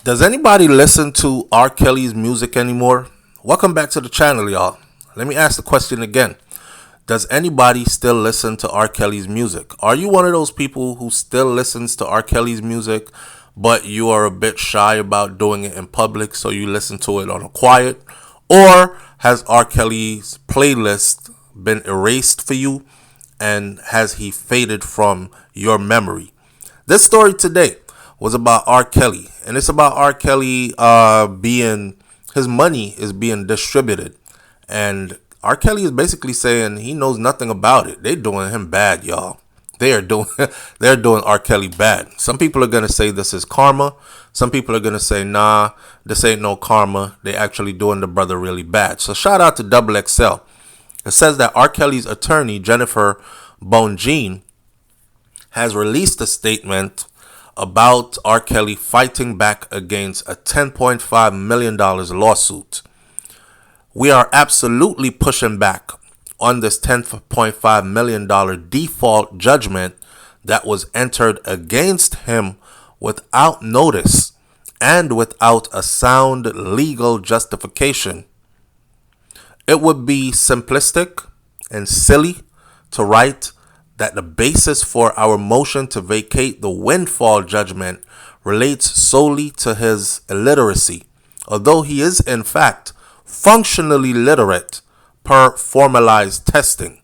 Does anybody listen to R. Kelly's music anymore? Welcome back to the channel, y'all. Let me ask the question again. Does anybody still listen to R. Kelly's music? Are you one of those people who still listens to R. Kelly's music, but you are a bit shy about doing it in public, so you listen to it on a quiet? Or has R. Kelly's playlist been erased for you, and has he faded from your memory? This story today was about R. Kelly, and it's about R. Kelly being, his money is being distributed, and R. Kelly is basically saying he knows nothing about it. They're doing him bad, y'all. They are doing they're doing R. Kelly bad. Some people are gonna say this is karma. Some people are gonna say, nah, this ain't no karma. They actually doing the brother really bad. So shout out to Double XL. It says that R. Kelly's attorney, Jennifer Bonjean, has released a statement about R. Kelly fighting back against a $10.5 million lawsuit. We are absolutely pushing back on this $10.5 million default judgment that was entered against him without notice and without a sound legal justification. It would be simplistic and silly to write that the basis for our motion to vacate the windfall judgment relates solely to his illiteracy, although he is in fact functionally literate per formalized testing.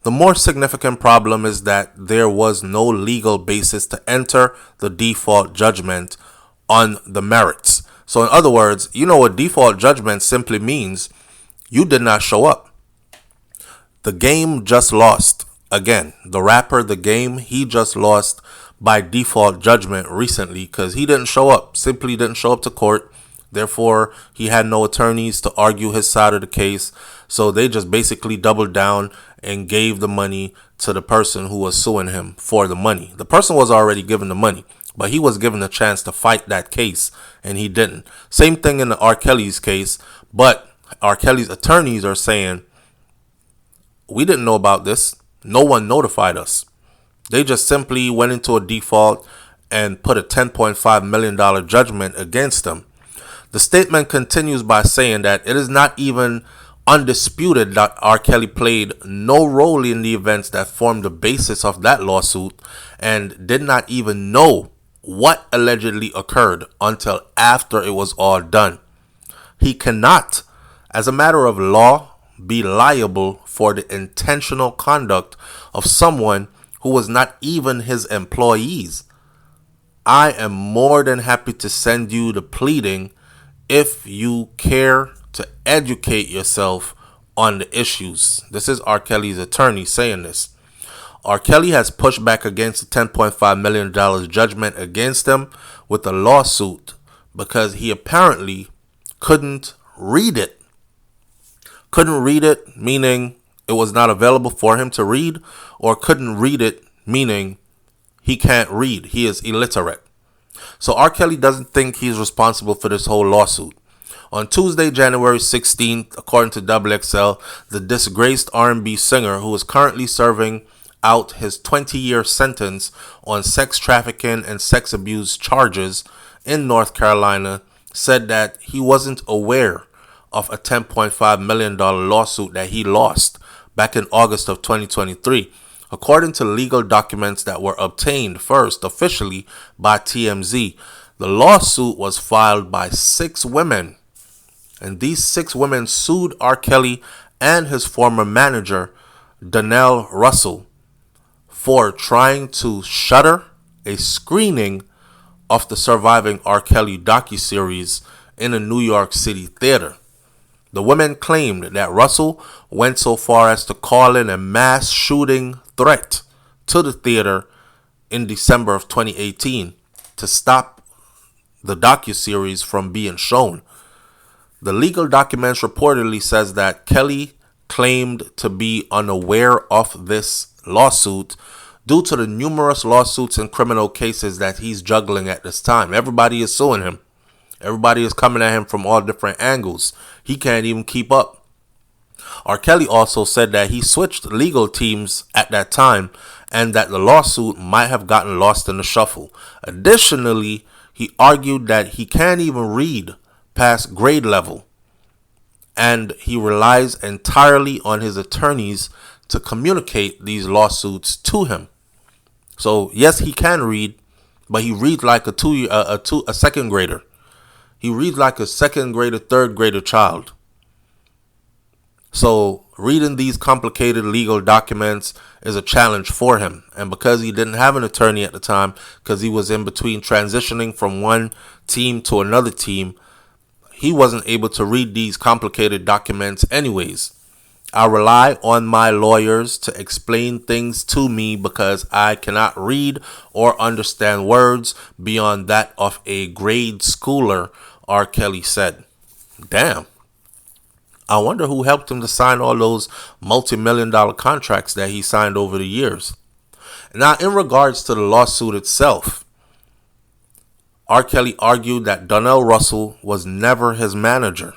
The more significant problem is that there was no legal basis to enter the default judgment on the merits. So in other words, you know what default judgment simply means? You did not show up. The game just lost. Again, the rapper, The Game, he just lost by default judgment recently because he didn't show up, simply didn't show up to court. Therefore, he had no attorneys to argue his side of the case. So they just basically doubled down and gave the money to the person who was suing him for the money. The person was already given the money, but he was given a chance to fight that case, and he didn't. Same thing in the R. Kelly's case, but R. Kelly's attorneys are saying, we didn't know about this. No one notified us. They just simply went into a default and put a $10.5 million judgment against them. The statement continues by saying that it is not even undisputed that R. Kelly played no role in the events that formed the basis of that lawsuit and did not even know what allegedly occurred until after it was all done. He cannot, as a matter of law, be liable for the intentional conduct of someone who was not even his employees. I am more than happy to send you the pleading if you care to educate yourself on the issues. This is R. Kelly's attorney saying this. R. Kelly has pushed back against the $10.5 million judgment against him with a lawsuit because he apparently couldn't read it. Couldn't read it, meaning it was not available for him to read, or couldn't read it, meaning he can't read. He is illiterate. So R. Kelly doesn't think he's responsible for this whole lawsuit. On Tuesday, January 16th, according to Double XL, the disgraced R&B singer, who is currently serving out his 20-year sentence on sex trafficking and sex abuse charges in North Carolina, said that he wasn't aware of a $10.5 million lawsuit that he lost back in August of 2023. According to legal documents that were obtained first officially by TMZ, the lawsuit was filed by 6 women. And these 6 women sued R. Kelly and his former manager, Donnell Russell, for trying to shutter a screening of the surviving R. Kelly docuseries in a New York City theater. The women claimed that Russell went so far as to call in a mass shooting threat to the theater in December of 2018 to stop the docuseries from being shown. The legal documents reportedly says that Kelly claimed to be unaware of this lawsuit due to the numerous lawsuits and criminal cases that he's juggling at this time. Everybody is suing him. Everybody is coming at him from all different angles. He can't even keep up. R. Kelly also said that he switched legal teams at that time and that the lawsuit might have gotten lost in the shuffle. Additionally, He argued that he can't even read past grade level, and he relies entirely on his attorneys to communicate these lawsuits to him. So yes, he can read, but he reads like a second grader. He reads like a second grader, third grader child. So reading these complicated legal documents is a challenge for him. And because he didn't have an attorney at the time, because he was in between transitioning from one team to another team, he wasn't able to read these complicated documents anyways. I rely on my lawyers to explain things to me because I cannot read or understand words beyond that of a grade schooler, R. Kelly said. Damn. I wonder who helped him to sign all those multi-million-dollar contracts that he signed over the years. Now, in regards to the lawsuit itself, R. Kelly argued that Donnell Russell was never his manager,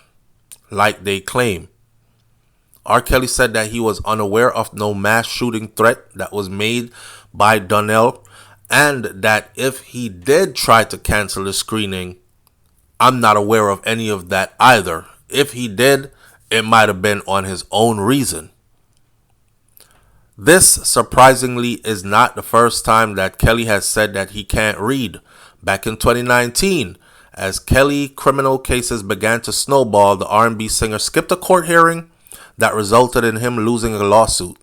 like they claim. R. Kelly said that he was unaware of no mass shooting threat that was made by Donnell, and that if he did try to cancel the screening, I'm not aware of any of that either. If he did, it might have been on his own reason. This, surprisingly, is not the first time that Kelly has said that he can't read. Back in 2019, as Kelly criminal cases began to snowball, the R&B singer skipped a court hearing that resulted in him losing a lawsuit.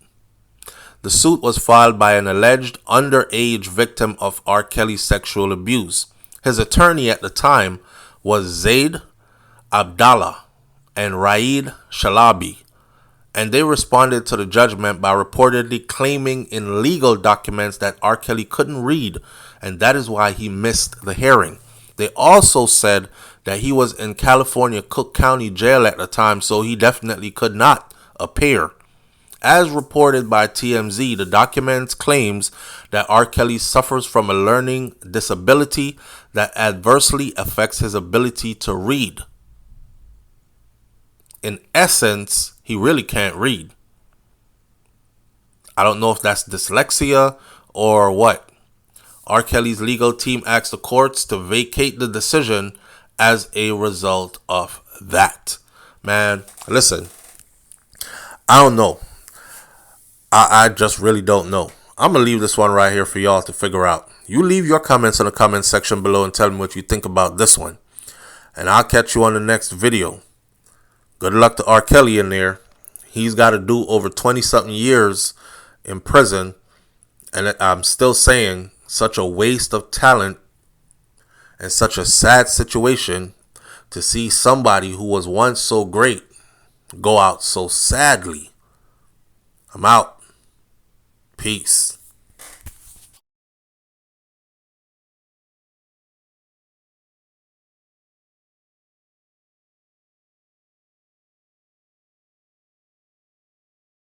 The suit was filed by an alleged underage victim of R. Kelly's sexual abuse. His attorney at the time was Zaid Abdallah and Raed Shalabi, and they responded to the judgment by reportedly claiming in legal documents that R. Kelly couldn't read, and that is why he missed the hearing. They also said that he was in California Cook County Jail at the time, so he definitely could not appear. As reported by TMZ, the document claims that R. Kelly suffers from a learning disability that adversely affects his ability to read. In essence, he really can't read. I don't know if that's dyslexia or what. R. Kelly's legal team asked the courts to vacate the decision as a result of that. Man, listen, I don't know. I just really don't know. I'm going to leave this one right here for y'all to figure out. You leave your comments in the comment section below and tell me what you think about this one. And I'll catch you on the next video. Good luck to R. Kelly in there. He's got to do over 20-something years in prison. And I'm still saying, such a waste of talent and such a sad situation to see somebody who was once so great go out so sadly. I'm out. Peace.